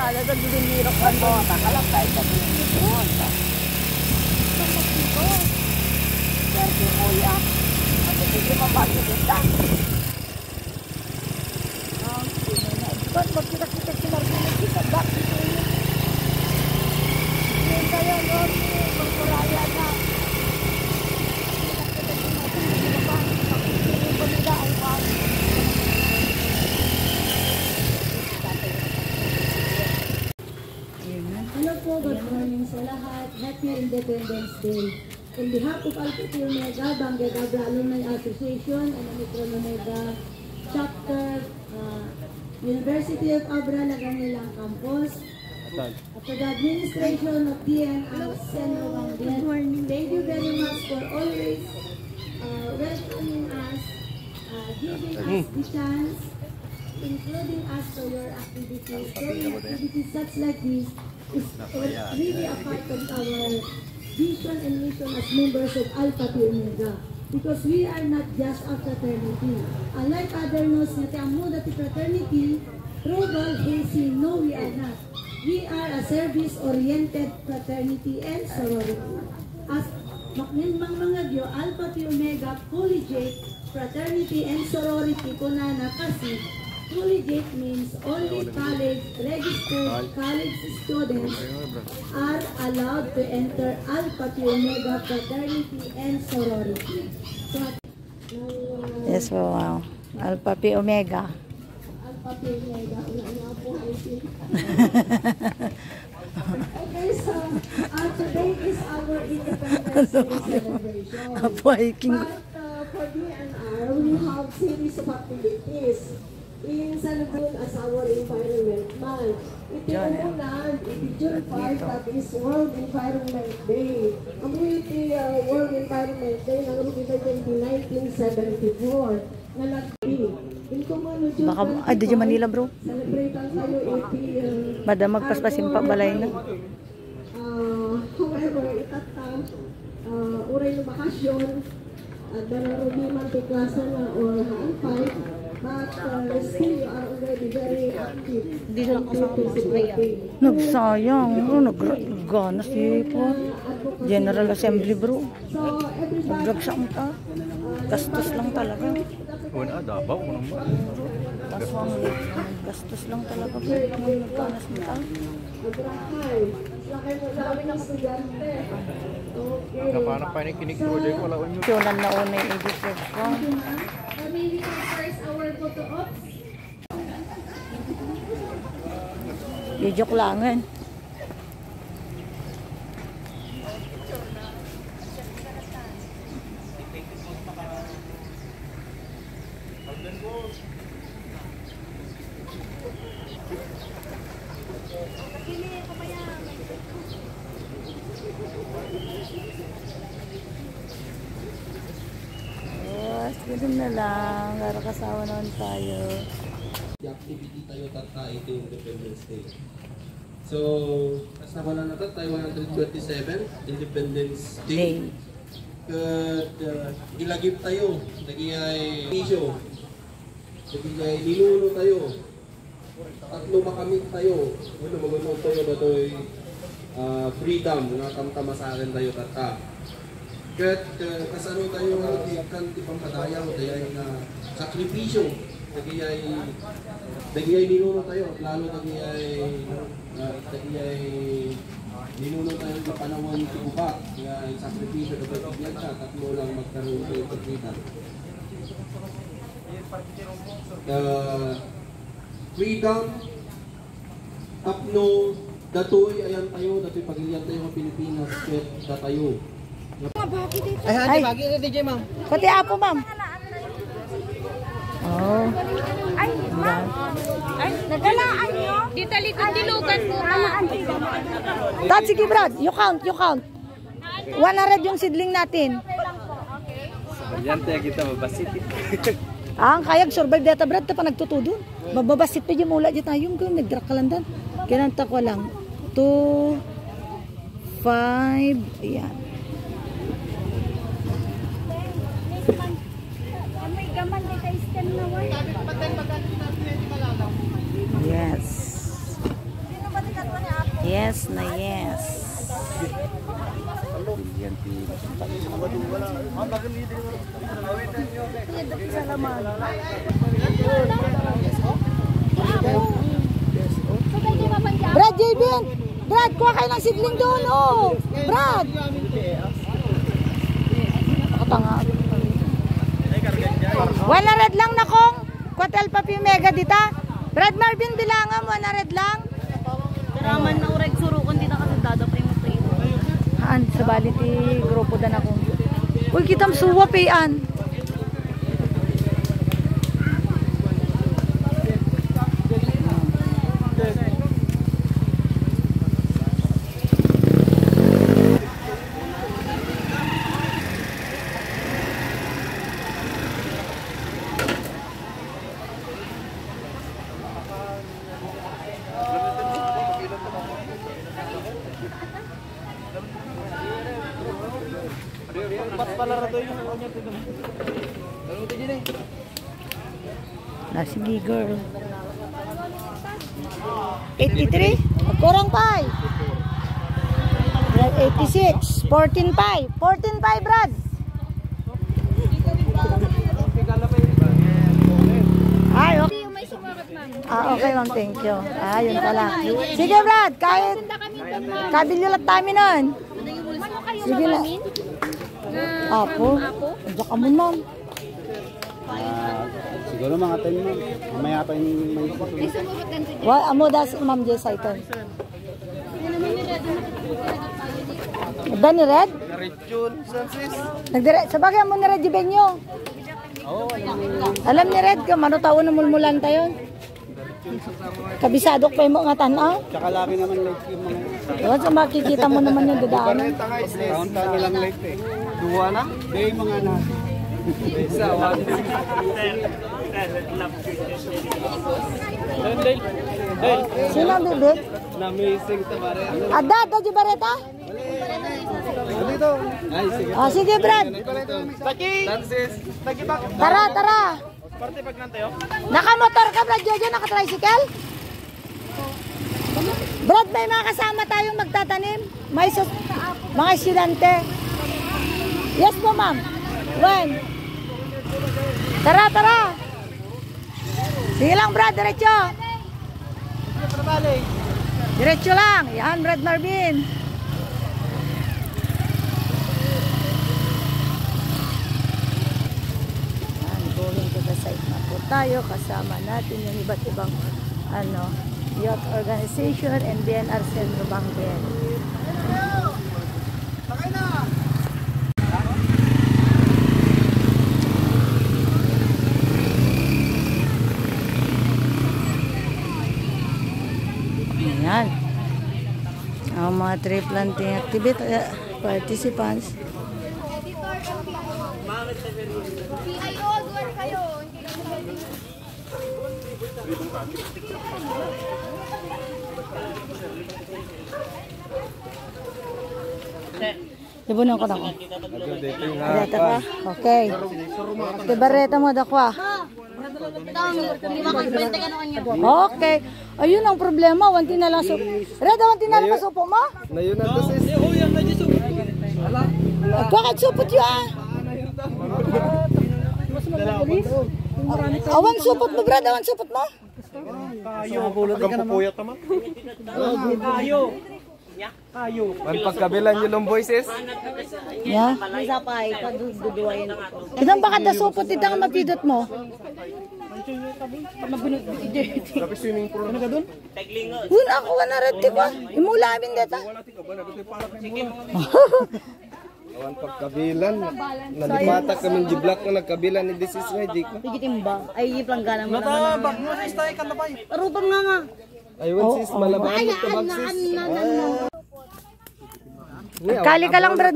ada sa dulinirok ka mo. Takalak tayo sa dulinirok. Sergi mo yan. At hindi mamagi kita. Ba't magkita-kita si Martina kita? Bakit ito yun? Hindi tayo, Lord. Magkuraya na. Hello po, good morning sa lahat. Happy Independence Day. On behalf of Alpha Phi Omega, Banggay Abra Alumni Association, and Omicron Omega Chapter, University of Abra, Laganilang Campus, after the administration of DN Sen Novangdian, thank you very much for always welcoming us, giving us the chance, including us to your activities. Doing activities such like this is really a part of our vision and mission as members of Alpha Phi Omega. Because we are not just a fraternity. Unlike other knows na tiamo dati fraternity, Trobal, AC, no, we are not. We are a service-oriented fraternity and sorority. As maknimang mga gyo, Alpha Phi Omega Collegiate Fraternity and Sorority ko na kasi collegiate means only college registered college students are allowed to enter Alpha Phi Omega Fraternity and Sorority. So, yes, wow. Alpha Phi Omega. Alpha Phi Omega. Una po I think. Okay, so today is our Independence Day celebration. But for DNR, we have series of activities in celebration as our Environment Month. Ito yung unan, iti June 5, that is World Environment Day. Ang iti World Environment Day na nagpipigay in 1974 na nagpi. Baka, ay, di dyan Manila bro. Celebrate tayo iti madam magpaspasin pa balay na. However, itatang uray na bakasyon at dalarubi man ti klasa na or haan 5. But still, you are already very active. Hindi na kasama. Nagsayang. Nag-gana si po. General Assembly bro. Nagdragsang ta. Gastos lang talaga. Wala, dabaw ko naman. Gastos lang talaga bro. Nagkanas mo ta. Kapaano pa yung kinig-project wala ko nyo. Tunan na una yung edit ko. Maybe first our photo ops. Joke langan. Ganun na lang, para kasawa naman tayo. The activity tayo tata ito yung Independence Day. So, kasama na natin tayo 127 Independence Day. Ilagip tayo, naging isyo, naging niluno tayo, tatlo makamit tayo, magano'n tayo ba ito freedom, nakamtama sa akin tayo tata. Kahit kasano tayo kan tipang kadayaw, tayo na sakripisyo, nagiyay ninuno tayo, lalo nagiyay ninuno tayo sa panahon ni Kuba, kaya sakripisyo na pagkakyan siya, tatlo lang magkaroon tayo pagkita. Freedom, tapno, datoy, ayan tayo, datoy pagilian tayo ng Pilipinas, kahit datayo. Ay, DJ ma'am. pati apo ma'am. Oh. Ay, ma'am. Ay, nagalaan nyo? Di talikod dilugan mo na. Tad, sige Brad, you count. 100 yung seedling natin. Yan tayo kita mabasit. Ang kayag survive data Brad, pa nagtutudon. Mababasit pa dyan mula dyan tayong nagdrak kalandan. Kinanta ko lang. 2, 5, ayan. Yes. yes na yes. Brad, Jayben! Brad, kuha kayo ng sidling doon, oh! Brad! Nakatanga. Wala red lang na kong. Kwatel papi mega dita. Brad Marvin, bilangan mo, na red lang. Raman na ureg surukon dito kasi dadapay mo sa iyo. Haan, sa baliti, grupo dan ako. Uy, kitam suwa payan. Sige, girl. 83? Kurang pa. 86. 14.5. 14.5, Brad. Ay, okay. Okay, ma'am. Thank you. Yun pala. Sige, Brad. Kahit kabilyo lang tayo nun. Sige lang. Apo. Diyan ka mo, ma'am. Siguro mga 10 mo. Mamaya pa yung may Amo das Ma'am Jessa ito. Ni Red? Nagdire sa bagay mo ni Red Jibenyo. Alam ni Red ka mano tawo na mulmulan tayo. Kabisado pa mo nga tanaw. Tsaka labi naman late yung mga. Sa makikita mo naman yung dadaan. Round time lang late eh. Duwa na? Day mga na. Isa, sino ang bibig? na-missing ta pare. Ada, di Bareta? Dito. Ay, sige. Sige, Brad. Dances. Tara, tara. Parte pag nantayo. Nakamotor ka, Brad Jojo? Nakatricycle? Brad, may mga kasama tayong magtatanim. May mga estudyante. Yes po, ma'am. When? Tara, tara. Sige lang, Brad. Diretso. Diretso lang. Yan, Brad Marvin. Going to the site na po tayo. Kasama natin yung iba't ibang youth organization and BNR Centro Bangen. Ayan. Ang mga tree planting activity participants. Ibunan ko na ko. Bareta ka? Okay. Ate Bareta mo dakwa. Okay. Ayun ang problema. Wanti na lang supo. Reda, wanti na lang supo mo? Nayon na to sis. Bakit supot yun Awan supot mo, Brad. Awan supot mo? Kayo. Agang pupuyat naman. Kayo. Kayo. Ang pagkabilan nyo ng voices. Yeah. Kitang baka da supot ito ang mapidot mo? Tapi swimming pool na ka dun? Yun ako ka na rin, diba? Imulamin dito. Awan pagkabilan. Nalipata kami di black na nagkabilan ni this is ready ko. Pigitin ba? Ay, plangganan mo naman. Bag mo sis tayo kan labay. Arupang nga nga. Ayun sis malabahan mo tabag sis. Agkali ka lang, Brad.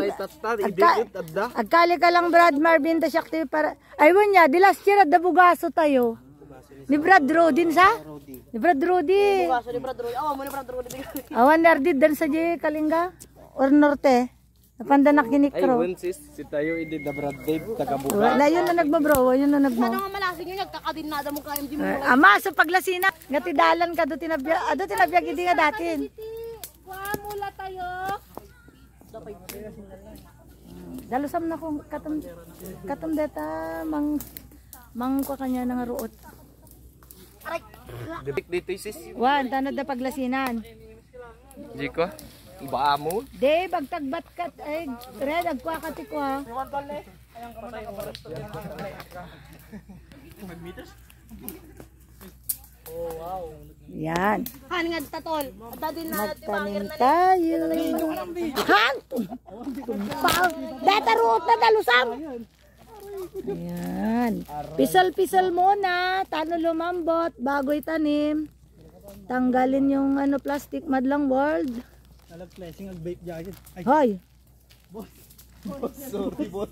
Agkali ka lang, Brad Marvin. Dasyakti para. Ayun niya, di last year at dabugaso tayo. Ni Brad Rodin sa? Ni Brad Rodi. Bugaso ni Brad Roy. Awan mo ni Brad Roy. Awan nardid dan sa J Kalinga or Norte. Napanda na kinikro. Ayun sis, si tayo idi da Brad Dave tagabuka. Wala yun na nagmabro, yun na nagmo. Ano nga malasing yun, nagkakadin na mo kayong di mo. Ama sa paglasina, ngati dalan ka do tinabya gidi nga datin. Dalusam na kung katam deta mang ko kanya nga ruot. Dibik dito sis. Wan, tanod na paglasinan. Jiko. Ba mo? De, bagtagbat kat ay red agkwa kati ko ha. Yan. Han nga tatol. Dadin na Magtanim tayo. Han! Data ruot na dalusam. Yan. Pisal-pisal muna. Tano lumambot bago itanim. Tanggalin yung plastic madlang world. Hoy. Sorry, boss.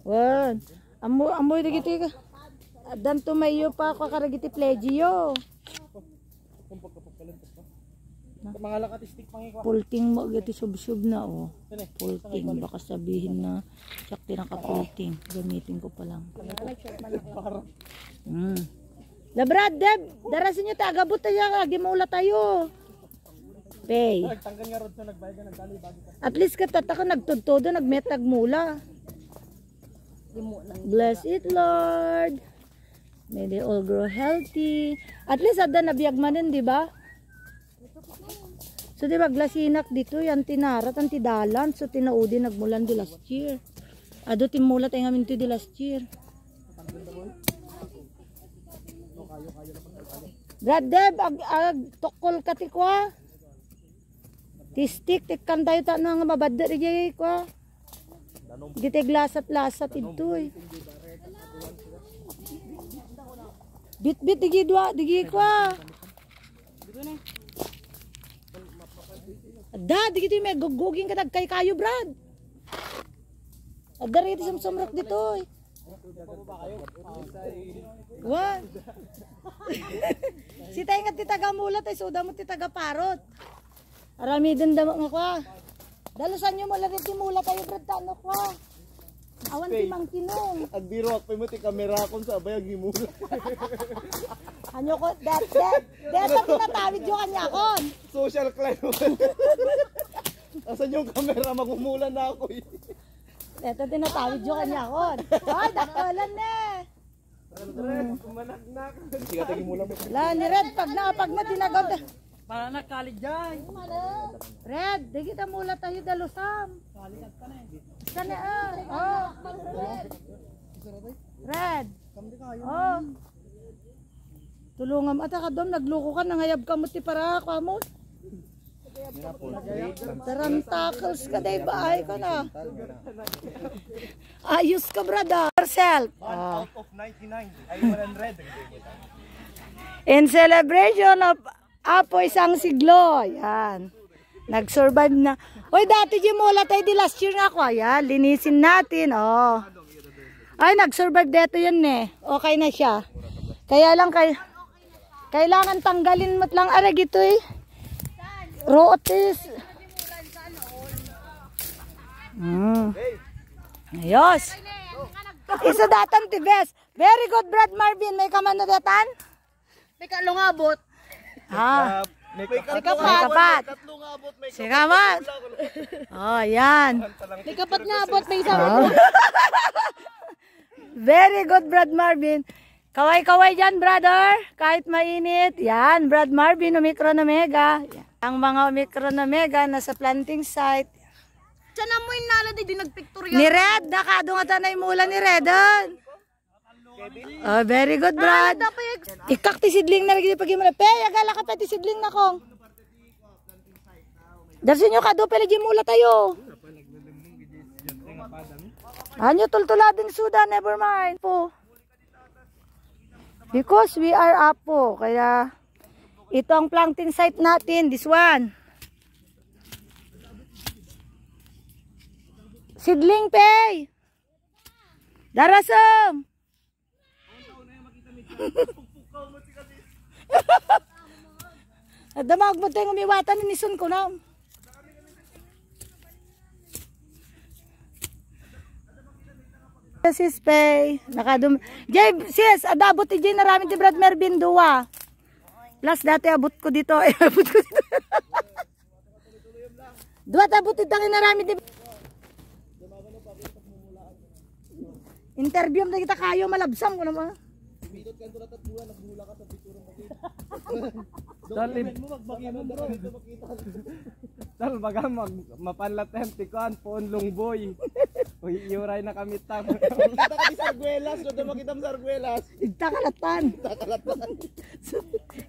Wan. Amoy dagiti ka. Dan tumayo pa ako karagiti pledgio. Mga lakatistik pangikwa. Pulting mo gati sub-sub na oh. Pulting baka sabihin na sakti naka-pulting. Gamitin ko pa lang. Labrad Deb, darasin niyo ta agabot tayo gimula tayo. Pay. At least katata ka nagtudtodo nagmetag mula. Bless it Lord. May they all grow healthy. At least ada nabiyag manin, di ba? So di ba glasinak dito yan tinarat ang tidalan so tinaudi nagmulan di last year. Ado timula tayo ngamin di last year. Brad Deb ag tokol kati kwa. Tistik tikkan tayo ta nga mabadda ri kwa. Gite glasat-lasat itoy. Bit-bit digi kwa. Ada, di gitu may guguging katag kay kayo, Brad. Ada rito sa sumrok dito. What? Si tayo nga titaga mula tayo, suda mo titaga parot. Arami din damo nga kwa. Dalusan nyo mo lang rin mula tayo, Brad, tano kwa. Awan ti mang kinong. Agbiro ako mo ti kamera kon sa bayag himula. Anyo ko, deta pinatawid yung kanya kon. Social climb. Asan yung kamera magmumulan na ako eh. Deta tinatawid yung kanya kon. Ay, dakalan na. Kumanagnak. Sige tagi mula mo. La ni Red pag na tinagod. Para nakalig dyan. Red, di kita mula tayo dalusam. Kalikat ka na eh. Sana oh. Red. Oh. Tulungan ata ka dom nagluko ka nangayab ka mo ti para ka mo. Tarantakles ka day bahay ka na. Ayos ka brother. Yourself. Out of 99. Ay 100. In celebration of Apo isang siglo. Yan. Nag-survive na. Hoy, dati di mula tayo di last year nga ako. Ayan, linisin natin. Oh. Ay, nag-survive dito yun eh. Okay na siya. Kaya lang kailangan tanggalin mo't lang arag ito eh. Rotis. Ayos. Isa datan ti best. Very good, Brad Marvin. May kaman na datan? May kalungabot. Ah. May kapat. Sikamat. Oh, yan. May kapat nga abot, may isang Oh. Very good, Brad Marvin. Kaway-kaway dyan, brother. Kahit mainit. Yan, Brad Marvin, Omicron Omega. Yan. Ang mga Omicron Omega nasa planting site. Diyan na mo yung nalad, di nagpictorial. Ni Red, nakado nga tanay mula ni Redon. Oh, very good, Brad. Ikak ti sidling na lagi pag imala. Pey, agala ka pa ti sidling na kong. Darsin nyo kado pa lagi mula tayo. Anyo tultuladin suda, never mind po. Because we are up po. Kaya ito ang planting site natin, this one. Sidling, Pey. Darasam. Damag mo tayong umiwatan ni Nison ko na. Sis Pay, nakadum. Jay, sis, adabot ti Jay narami ti Brad Mervin duwa. Plus dati abot ko dito. Abot ko dito. Duwat abot dito kinarami di. Interview na kita kayo malabsam ko naman. Dal baga mapanlat na tikuan ponlong boy. Uy, yuray na kami tang. Kita kami sa Arguelas, do makita mo sa Arguelas. Igtakalatan.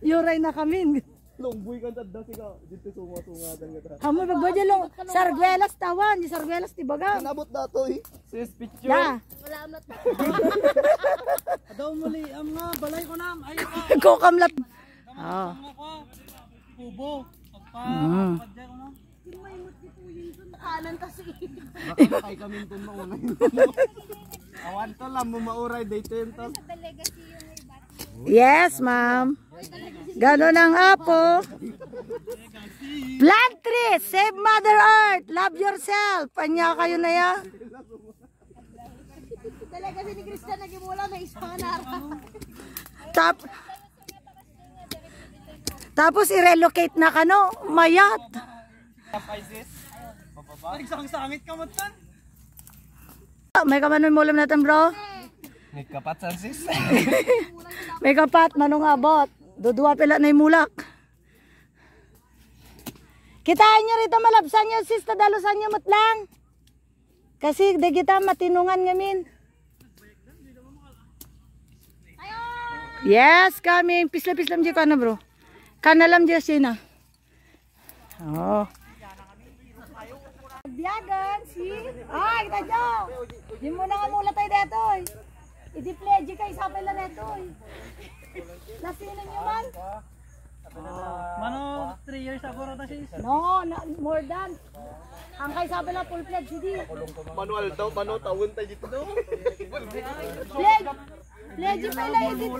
Yuray na kami. Longboy kan tadda siga dito sunga-sungadan nga. Hamo bagbaja long Sarguelas tawan, di Sarguelas ti baga. Nabot na to eh. Sis picture. Da. Wala amlat. Daw muli am nga balay ko nam. Ay Ko kamlat. Ah. kubo. Mm. Kanan kasi. Kay kami tun mo una. Awan to lang mo mauray dito yun to. Delegacy yung iba. Yes, ma'am. Ganon ang apo. Plant trees, save Mother Earth, love yourself. Panya kayo na ya. Delegacy ni Christian nagimula na isang anara. Tapos i-relocate na kano, mayat. Nagsang-sangit ka mo tan. May kamanon mo ulam natin, bro. May kapat san sis. May kapat, manong abot. Dudua pila na imulak. Kitain nyo rito malabsan nyo sis, tadalusan nyo matlang. Kasi di kita matinungan ngamin. Yes, kami. Pisla-pislam dyan ka na bro. Kanalam dyan siya na. Oh. Biyagan, si. Ay, kita dyan. Di mo na nga mula tayo dito. Idi-pledge kayo sa pala neto. Lasinan nyo man? Mano 3 years ago rata sis. No, more than. Ang kayo sa pala full pledge, hindi. Manual daw, tawon tayo dito. Pledge. Pledge pa lang edit.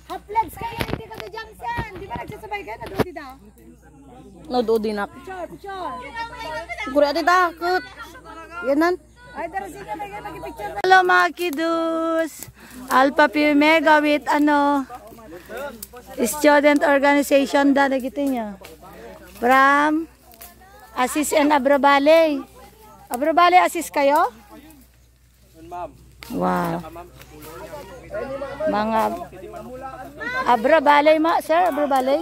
Half pledge kayo, hindi ka na Johnson. Di ba nagsasabay ka na doon dito? No, do din ako. Picture. Siguro ati takot. Yanan. Ay, daro sige, may nag-picture. Hello mga kiddos. Alpha Pi Omega with student organization da nagito niya. From Assist and Abra Valley. Abra Valley assist kayo? Wow. Mga Abra Valley sir, Abra Valley.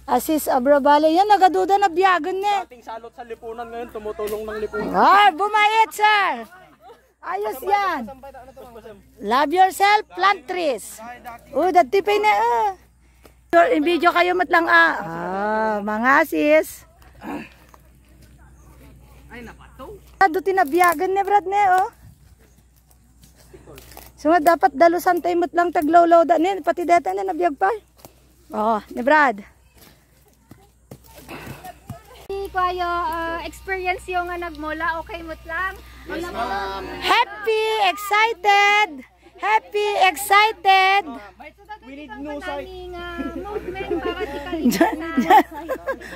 Assist Abra Valley. Yan, nagaduda na biyagan ne. Ating salot sa lipunan ngayon, tumutulong ng lipunan. Ah, bumait sir. Ayos yan. Love yourself, plant trees. Oh, dati pa na video kayo matlang mga sis. Ay napato. Duti na biyagan ne brad ne oh. So dapat dalusan tayo matlang taglawlaw da ne pati data na nabiyag pa. Oh, ni brad. Kayo experience yung nagmula okay mutlang. Yes, ma'am. Happy, excited. Happy, excited. We need no site. Movement para di kalimutan.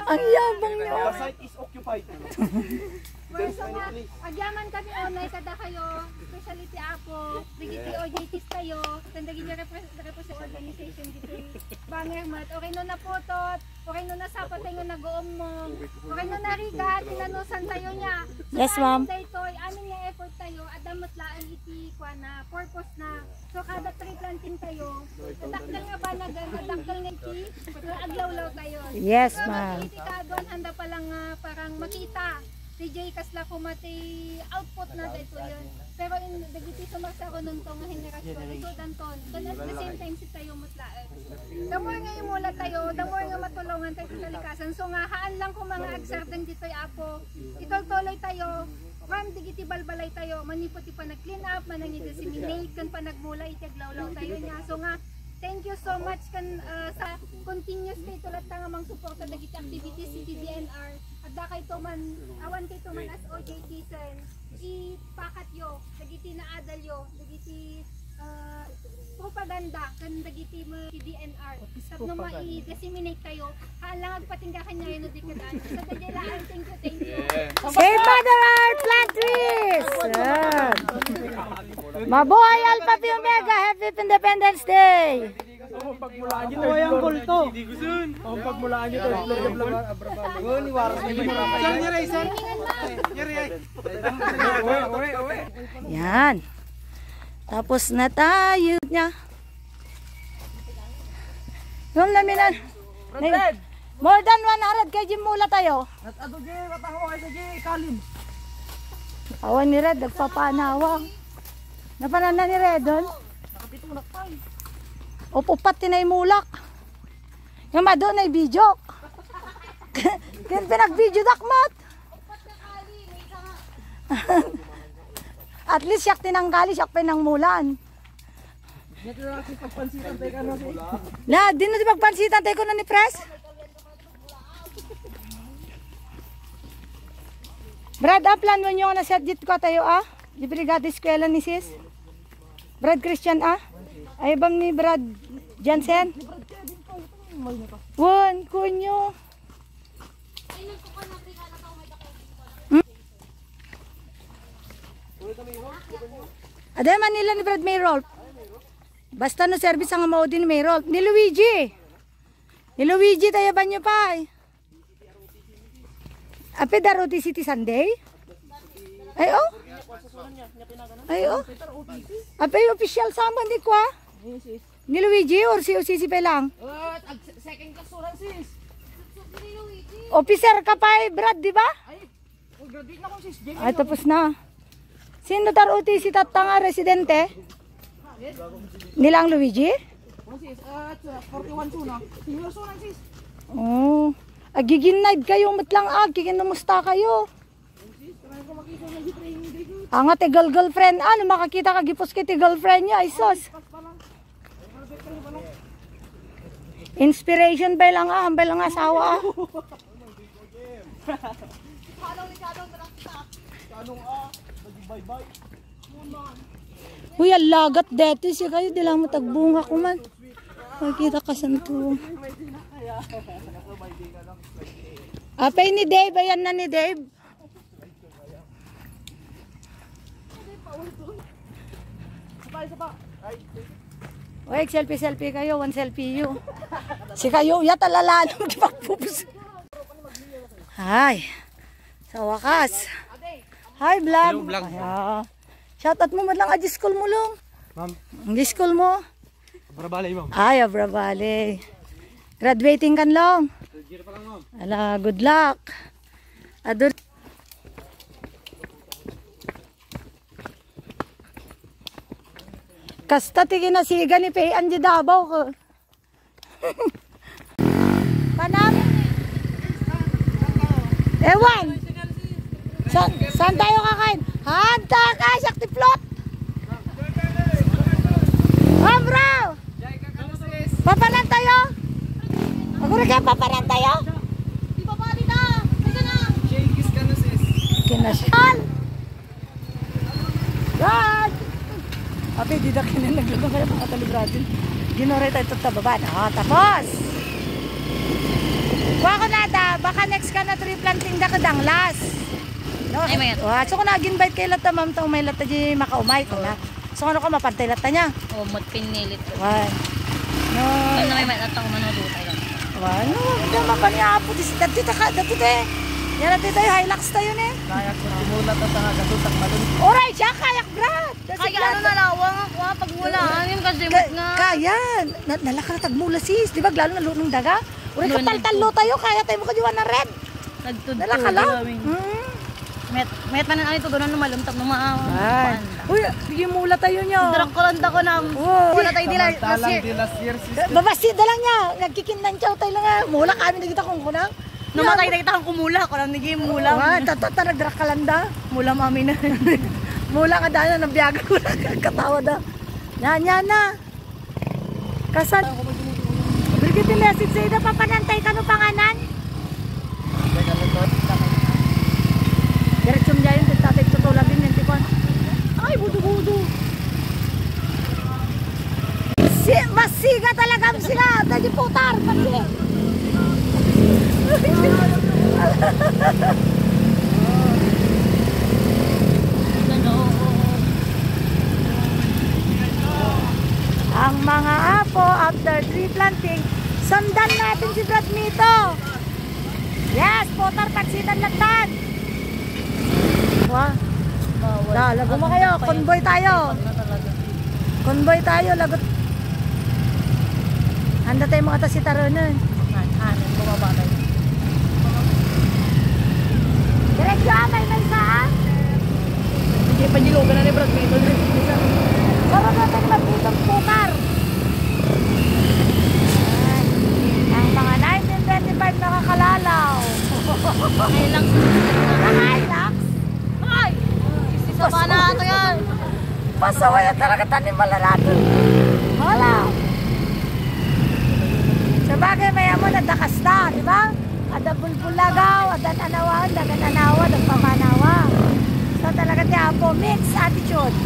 Ang yabang niyo. The site is occupied. Agyaman kami online kada kayo, specialty apo, digiti OJTs tayo, tandagin niyo represent organization dito. Banger mat, okay no na potot, okay no na sapat tayo nag-uom mo, okay no na rigat, tinanusan tayo niya. Yes, ma'am. Dito, amin nga effort tayo, adamot laan iti kwa na, purpose na. So kada tree planting tayo, kadakdal nga ba kadakdal nga iti, aglawlaw tayo. Yes, ma'am. Iti kadon, handa pa lang parang makita. DJ kasla ko mati output na dito yun. Pero in dagiti sumaksa ko nung to nga henerasyon. Ito danton. Then at the same time si tayo mutlaan. The more nga imula tayo, the more nga matulungan tayo sa kalikasan. So nga haan lang ko mga agsardeng dito apo. Itol-tuloy tayo. From digiti balbalay tayo. Maniputi pa nag-clean up, manangi-disseminate, kan pa nagmula itaglawlaw tayo niya. So nga thank you so much kan sa continuous kay tulat nga mang suporta dagiti activities si DNR. Adda kay to man awan kay to man as OJT sen ipakat yo dagiti naadal yo dagiti propaganda kan dagiti mo si DNR. Tapno ma-disseminate kayo. Halang agpatingga kanya yun di kadaan. Sa dagilaan, thank you. Save Mother Earth, plant trees. Mabuhay Alpha Pi Omega. Happy Independence Day. Pagmulaan nyo to. Ang bulto. Ang pagmulaan nyo to. Ni Waras na yung Yan. Tapos na tayo niya. Yung laminan. More than 100 kg mula tayo. Awan ni Red, nagpapanawa. Napanan na ni Red doon. O pupat tinay mulak. Yung doon ay video. Kaya pinag-video dakmat. At least siyak tinanggali, siyak pinangmulan. Na, di na di pagpansitan tayo ko na ni Pres. Brad, plan mo nyo na set dit ko tayo di brigada eskwela ni sis. Brad Christian ay bam ni Brad Jansen. Won, kunyo. Aday man nila ni Brad Mayrolf. Basta no service ang mao din Mayrolf. Ni Luigi. Ni Luigi tayo ba nyo pa Ape Daroti City Sunday? Ay oh. Ay oh. Ape official sama di ko Ni Luigi or si OCC pa lang? Second class oran sis. Officer ka pa Brad, di ba? Ay, graduate na ko sis. Ay tapos na. Sino tar OTC tatanga residente? Nilang Luigi? Sis, 41 suna. Senior suna sis. Oh. Agiginnaid kayo matlang kikinumusta kayo. Ang ate girlfriend makakita ka gipos kay girlfriend niya isos. Inspiration ba lang hambal ang asawa Uy, alagat deti siya kayo di lang matagbunga ko man. Makikita ka santo. Apay ni Dave, ayan na ni Dave. Uy, selfie kayo, one selfie you. Si kayo, yatalala nung pagpupus. Hi. Sa wakas. Hi, vlog. Shoutout mo lang, school mo lang. Ma'am. Ang school mo? Abrabalay, ma'am. Ay, Abrabalay. Graduating kan lang. Ala, good luck. Ador. Kasta tigin na siga ni Payan di Davao ko. Panam? Ewan. Saan tayo kakain? Hanta ka, Shakti Plot. Bro! Papanan tayo? Ako rin kaya papanan tayo? Di ba ba dito? Kasi na. Shakis ka na sis. Kinasal! God! Ape, di na kinanaglagang kayo mga talibratin. Ginoray tayo ito tababa. Tapos! Kuha ko na baka next ka na tree planting da kadang last. No? Ay, mayat. So kung nag-invite kayo lata ma'am, taong may lata di makaumay ko na. So ano ko mapantay lata niya? O, matpinilit ko. Wan. No. Kung na may matataw manodo tayo. Wan. No, hindi mapaniapo. Dati tayo. Yan natin tayo, Hilux tayo ne. Kayak ko simula ta sa gatutak malun. Alright, siya kayak brad. Kaya ano na lawang ako pagmula. Yung kasi nga. Kaya. Nalaka na tagmula sis. Di ba lalo na lunong daga? Uri kapal-talo tayo, kaya tayo mo kadiwan na red. Nalaka lang. Met man ang ito gano'n na malumtap na Ay. Uy, bigyan mula tayo niya. Darak ko lang ko na. Wala tayo dila. Last year sis. Babasida lang niya. Nagkikindan siya tayo lang. Mula kami nagkita kong kunang. Namatay na kita kang kumula. Ko lang naging mula. Tata nagdrak ka lang da. Mula mami na. Mula ka dahil na biyaga ko na. Katawa da. Yan na. Kasan. Brigitte message sa'yo na papanantay ka no panganan. Diretsyon niya yun. Tatay tutulan din. Ay, budo-budo. Masiga talaga sila. Tadi putar. Pati. Ang mga apo after tree planting. Sundan natin si Brad Mito. Yes, putar taksitan lagtad. Wah. Lago mo kayo, convoy tayo. Convoy tayo, lagot. Handa tayo mga tasitaronan. Bumaba tayo. Diretso amay may saan? Hindi pa nilugan na ni Brad Pitt. Baba natin magpitong putar. Ang mga 1925 nakakalalaw. Hilux. Naka-Hilux? Ay! Isisaba na ito yan. Pasaway at talaga tanim malalato. Wala. Sa bagay may amo na dakas na, di ba? Ada bulbulagaw, ada anawan, dagan anawa, pamanawa. So talaga ti apo, mixed attitude.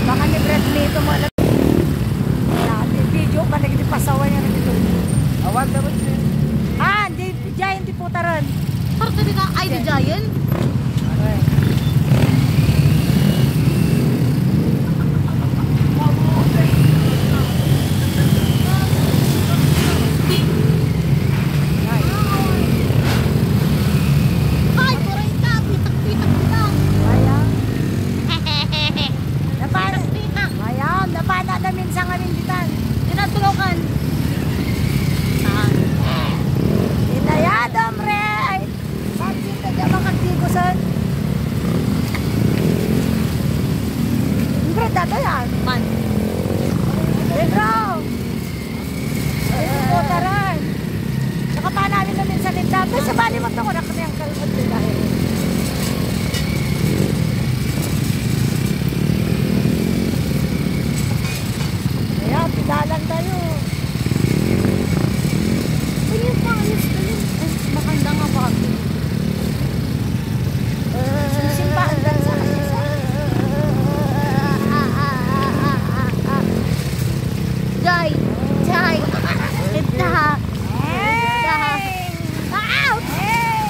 Baka ni Brad Mito mo alam. Video pa nagdipasawa niya nito. Awan dapat siya. Di giant di putaran. Parang sabi ka, ay, the giant? Ay, kuray ka, pitak-pitak lang. Ayan. Ayan, napana na minsan ngamin ditan. Tinatulokan. Saan? Inayadam re. Ay, bakit na dyan makagtigusan? Ingrid, dato yan. Man. Pedro! Pedro, putaran. Nakapa namin na minsan din dato. Sa bali mo ito ko na kami ang kalmot din dahil. Ayan, pidalan tayo. Ayun pa, ayos ka yun. Ay, makanda nga pa kami. Simpa, ang dansa. Jai! Jai! Ita! Hey! Out! Hey!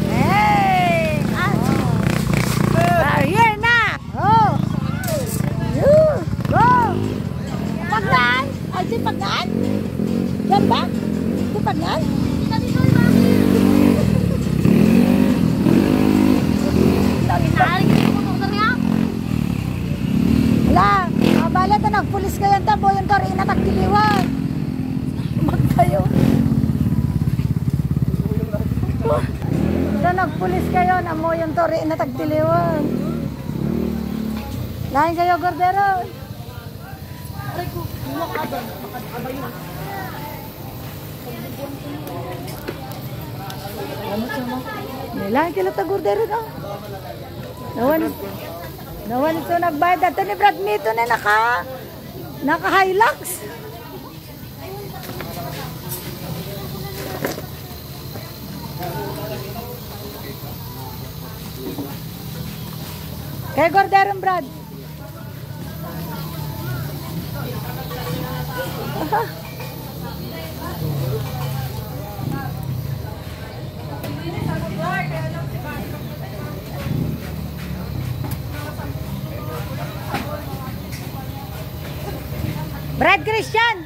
Hey! Here na! Oh! You! Go! Pagdaan! Ay, di pagdaan? Yan ba? Di pagdaan? Wala! Mabalat na nagpulis kayo ang tabo yung tori na tagdiliwan. Magkayo. Na nagpulis kayo na mo yung tori na tagdiliwan. Lain kayo, Gordero. Lain kayo ta Gordero ka. Nawan ito nagbayad. Ito ni Brad Mito na naka-Hilux. Kaya Gordero, Brad. Brad Christian.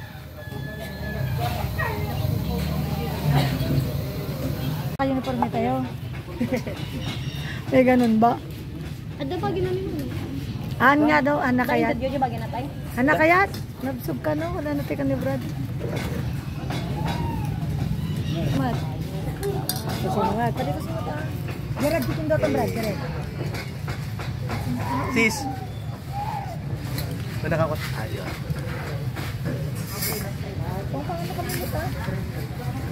Uniforme tayo. Eh, ganun ba? Ada pa ginani mo? An nga daw, anak kayat. Yung bagay natay? Anak kayat? Nabsub ka no? Wala natin ka ni Brad. Mat. Susunod. Pwede ko sumunod. Gerard, bikin daw itong Brad. Gerard. Sis. Manakakot.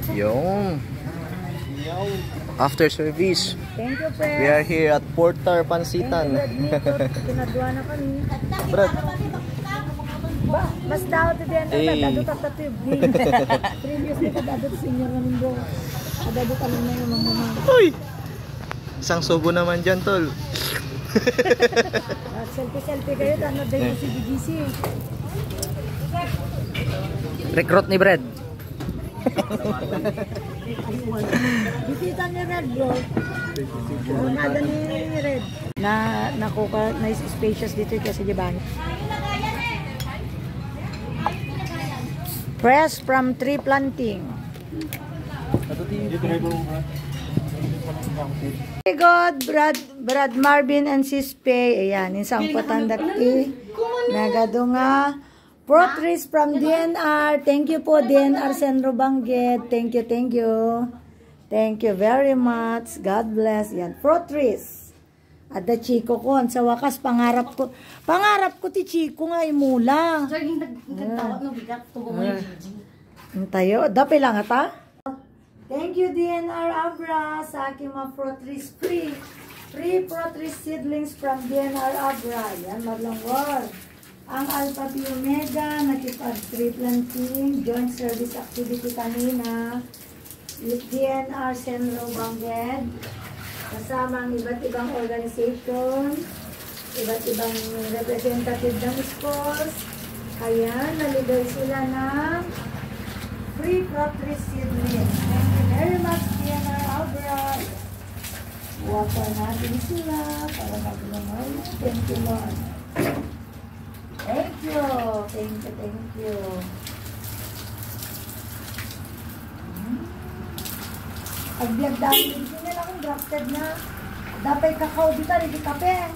Ayun. Yung after service, Thank you, Fred. we are here at Porter Pansitan. Pinadua na kami. Brad, Ba, mas daw to the end of Eh. the dadot at tatib. Previously, kadadot senior namin bro. Adado ka na yung mamamang. Uy! Isang subo naman dyan, tol. Selfie kayo, ano din si BGC. Recruit ni Brad. Bisita ni Red, bro. Nada ni Red. Nakuha, nice spacious dito kasi di ba? Fresh from tree planting. Very good, Brad Marvin and Sis Pei. Ayan, isang patandakti. Nagado nga. Pro trees from DNR. Thank you po, DNR Senro Bangged. Thank you, thank you. Thank you very much. God bless. Yan, pro trees. At the Chico ko, sa wakas, pangarap ko ti Chico nga imula. Tayo, dapat lang ata. Thank you, DNR Abra, sa aking mga pro trees free. Free pro trees seedlings from DNR Abra. Yan, madlang word. Ang Alpha Pi Omega, nakipag-tree planting, joint service activity kanina, DNR Senro Bangged, kasama ang iba't ibang organization, iba't ibang representative ng schools. Kaya, naligay sila ng free crop tree seedlings. Thank you very much, DNR Abra. Water natin sila para mag-lumay. Thank you, Lord. Thank you. Thank you, thank you. Agbiag dahil dito nila akong grafted na. Dapat kakao dito, hindi kape.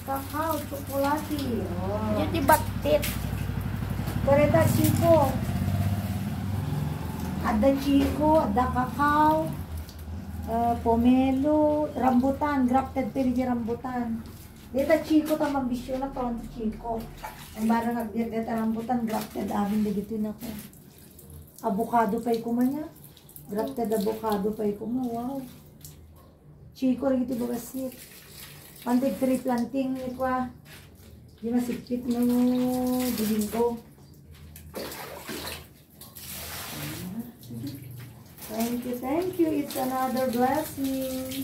Kakao, tsokolati. Oh. Yung tibatit. Koreta Chico. Ada Chico, ada kakao. Pomelo, rambutan, grafted pili rambutan. Dito Chico ta mambisyo na to, Chico. Ang barang agdir dito rambutan, grafted amin dito na ko. Avocado pa'y kumanya. Grafted avocado pa'y kuma, wow. Chico rin ito bagasip. Pandig tree planting ni kwa. Di masipit na mo, bilin ko. Thank you, thank you. It's another blessing.